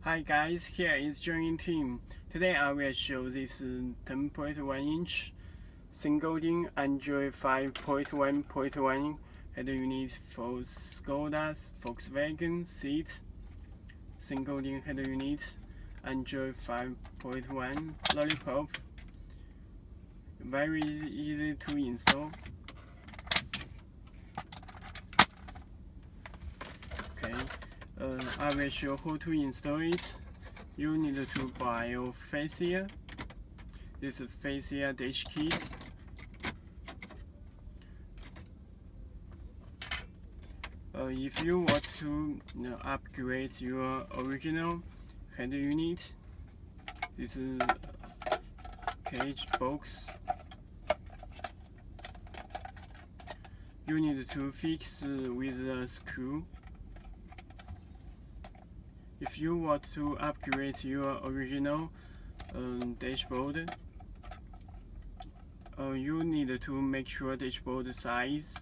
Hi guys, here is JOYING team. Today I will show this 10.1 inch single-DIN Android 5.1.1 head unit for Skoda's Volkswagen Seat. Single-DIN head unit, Android 5.1 lollipop. Very easy to install. Okay. I will show how to install it. You need to buy a facia. This is facia dash kit. If you want to upgrade your original head unit, this is cage box. You need to fix with a screw. If you want to upgrade your original dashboard, you need to make sure dashboard size.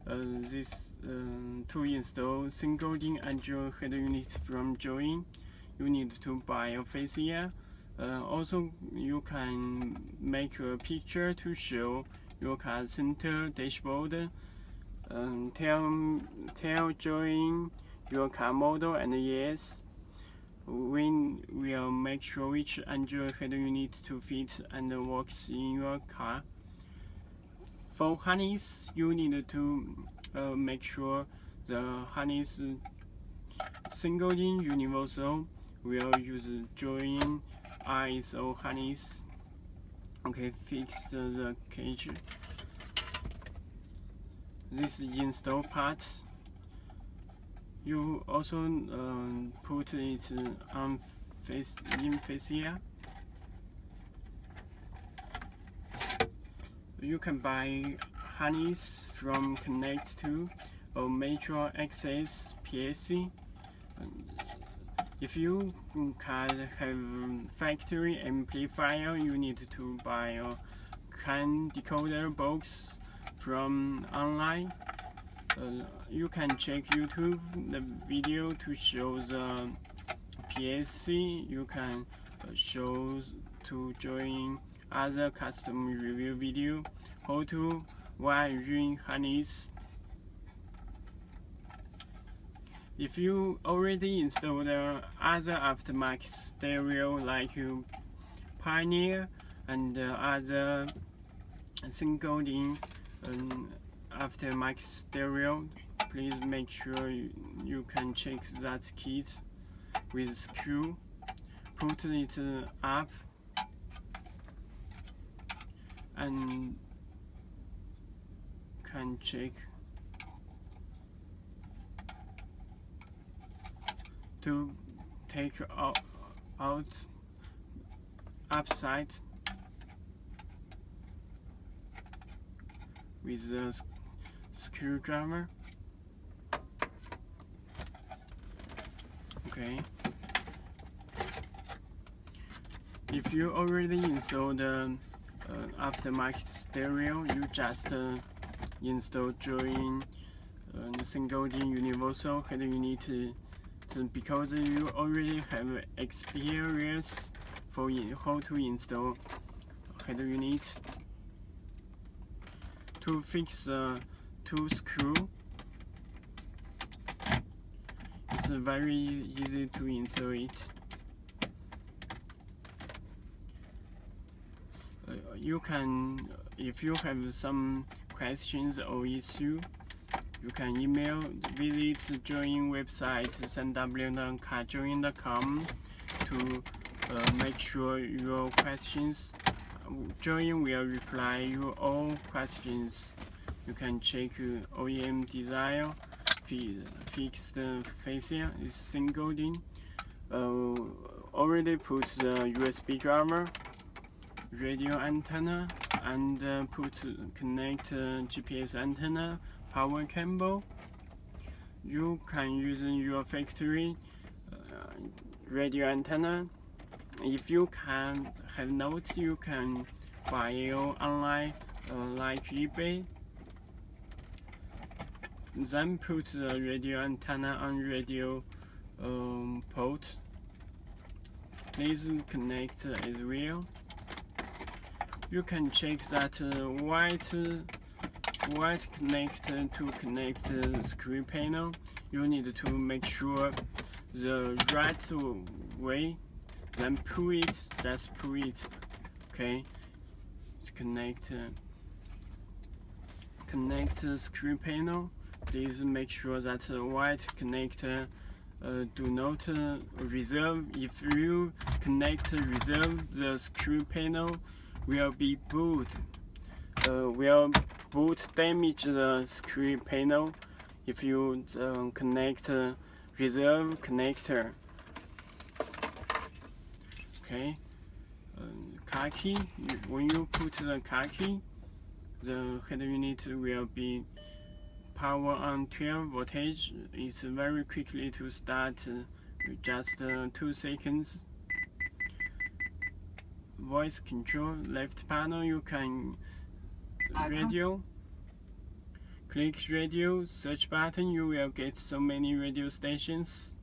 To install single-DIN Android head unit from JOYING, you need to buy a facia. Also, you can make a picture to show your car center dashboard. Tell JOYING your car model and yes. We will make sure which Android head unit to fit and works in your car. For harness, you need to make sure the harness single-DIN universal will use JOYING ISO harness. Okay, fix the cage. This install part. You also put it on in facia. You can buy harness from Connect to or metra axxess PSC. If you can have factory amplifier, you need to buy a CAN decoder box from online. You can check YouTube the video to show the PSC. You can show to join other custom review video how to wiring harness. If you already installed other aftermarket stereo like Pioneer and other single-DIN aftermarket stereo, please make sure you can check that kit with screw. Put it up and can check to take out upside with the screwdriver. Okay. If you already installed the aftermarket stereo, you just install JOYING single-DIN universal head unit because you already have experience for how to install head unit. To fix the two screw, it's very easy to install it. You can, if you have some questions or issue, you can email, visit JOYING website www.carjoying.com to make sure your questions. JOYING will reply you all questions. You can check OEM design, fix the facia is single-DIN. Already put the USB driver, radio antenna, and connect GPS antenna, power cable. You can use your factory radio antenna. If you can have notes, you can buy online like eBay. Then put the radio antenna on radio port. Please connect as well. You can check that white connector to connect the screen panel. You need to make sure the right way. Then pull it. Just pull it. Okay. Connect the screen panel. Please make sure that white connector do not reserve. If you connect reserve, the screen panel will be boot. Will boot damage the screen panel if you connect reserve connector. Okay. Car key. When you put the car key, the head unit will be power on 12 voltage. It's very quickly to start, just 2 seconds. Voice control. Left panel you can radio. Click radio, search button, you will get so many radio stations.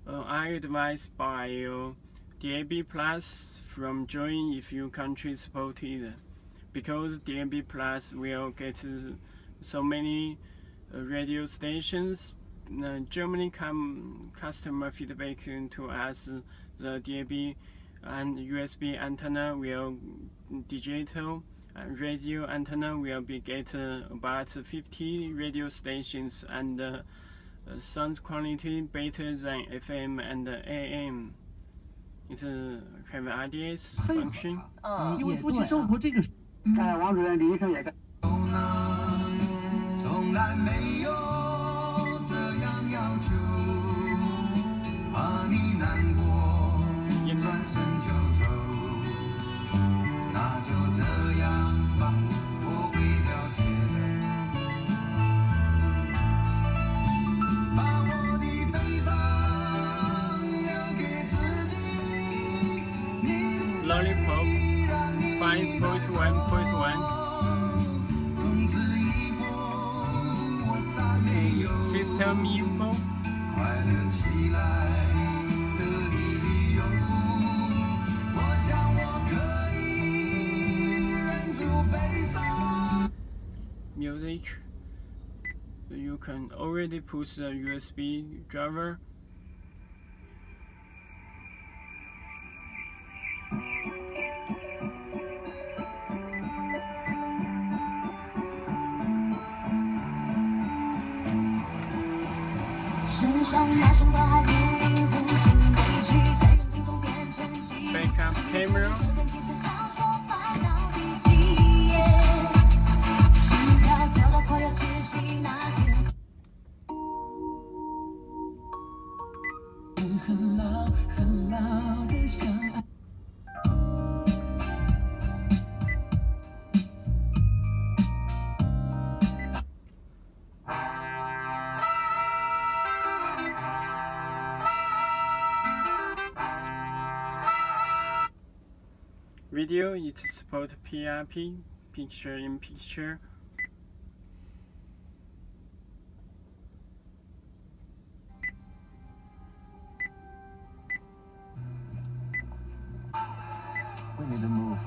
I advise buy DAB Plus from JOYING if your country supported, because DAB Plus will get so many radio stations. Germany customer feedback to us, the DAB and USB antenna will digital, and radio antenna will be get about 50 radio stations, and sound quality better than FM and AM. It's have RDS function. 因为夫妻生活这个，王主任李医生也在。从来没有这样要求，怕你难过，转身就走，那就这样吧，我会了解的。把我的悲伤留给自己，你的 lollipop 5.1.1 system info. 快乐起来的理由，我想我可以忍住悲伤。 Music. You can already push the USB driver. Backup camera. Video, it supports PRP, picture in picture. We need to move.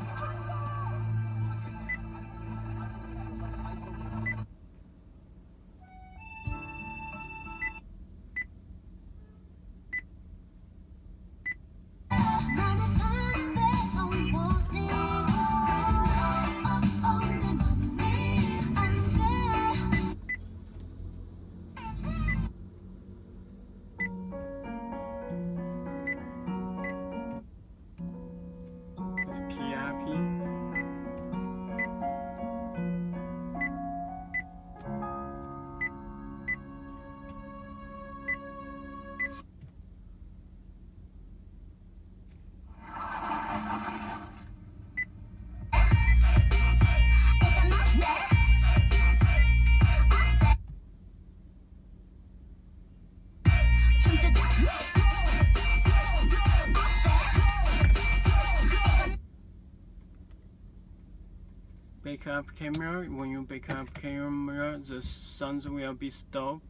Backup camera. When you backup camera, the sounds will be stopped.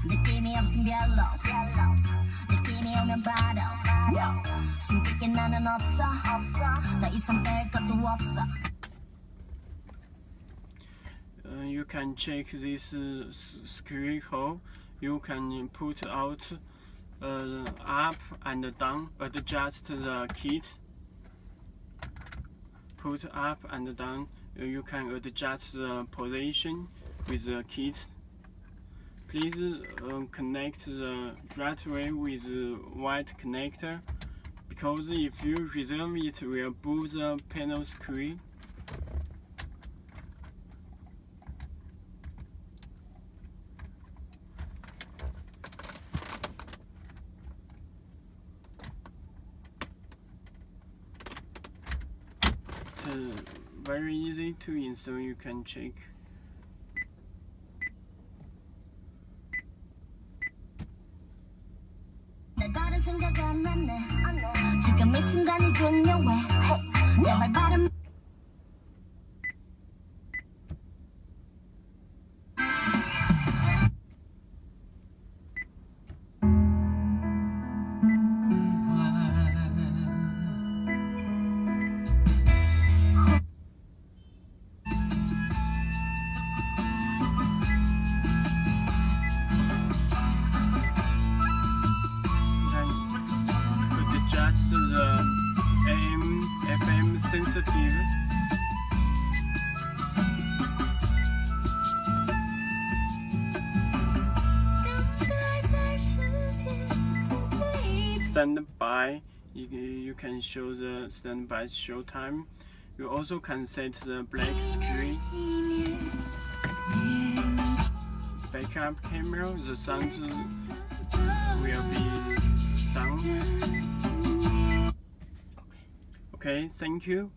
느낌이 없음 별로 느낌이 오면 바로 숨기게 나는 없어 더 이상 뺄 것도 없어. You can check this screw hole. You can put out up and down, adjust the kit. Put up and down. You can adjust the position with the kit. Please connect the right way with the white connector, because if you reserve it will boot the panel screen. Very easy to install. You can check. 다른 생각 안 나네. 지금 이 순간이 중요해. 제발 발음. Adjust the AM, FM sensitive. Standby. You can show the standby show time. You also can set the black screen. Backup camera. The sounds will be down. Okay, thank you.